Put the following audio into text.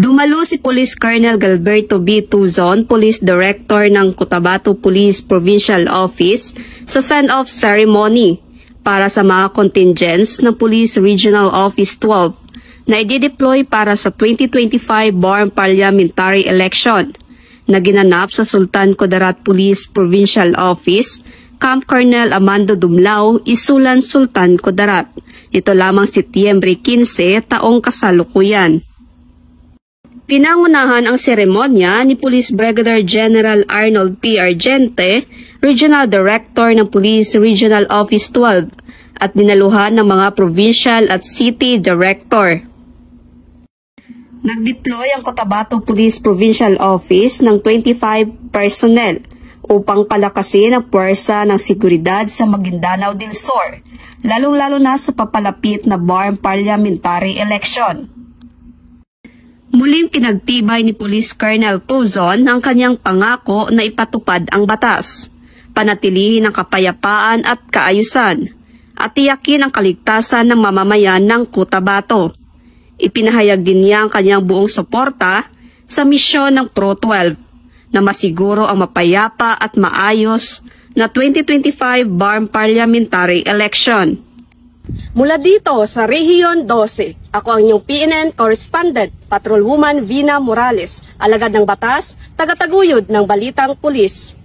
Dumalo si Police Colonel Galberto B. Tuzon, Police Director ng Cotabato Police Provincial Office sa send-off ceremony para sa mga contingents ng Police Regional Office 12 na i-deploy para sa 2025 Barm Parliamentary Election na ginanap sa Sultan Kudarat Police Provincial Office, Camp Colonel Amando Dumlao, Isulan, Sultan Kudarat. Ito lamang Setyembre 15, taong kasalukuyan. Pinangunahan ang seremonya ni Police Brigadier General Arnold P. Argente, Regional Director ng Police Regional Office 12, at dinaluhan ng mga Provincial at City Director. Nag-deploy ang Cotabato Police Provincial Office ng 25 personnel upang palakasin ang puwersa ng seguridad sa Maguindanao del Sur, lalong-lalo na sa papalapit na Barm Parliamentary Election. Muling pinagtibay ni Police Colonel Tuzon ang kanyang pangako na ipatupad ang batas, panatilihin ang kapayapaan at kaayusan, at tiyakin ang kaligtasan ng mamamayan ng Cotabato. Ipinahayag din niya ang kanyang buong suporta sa misyon ng Pro-12 na masiguro ang mapayapa at maayos na 2025 Barm Parliamentary Election. Mula dito sa Rehiyon 12, ako ang inyong PNN Correspondent, Patrolwoman Vina Morales, alagad ng batas, tagataguyod ng Balitang Pulis.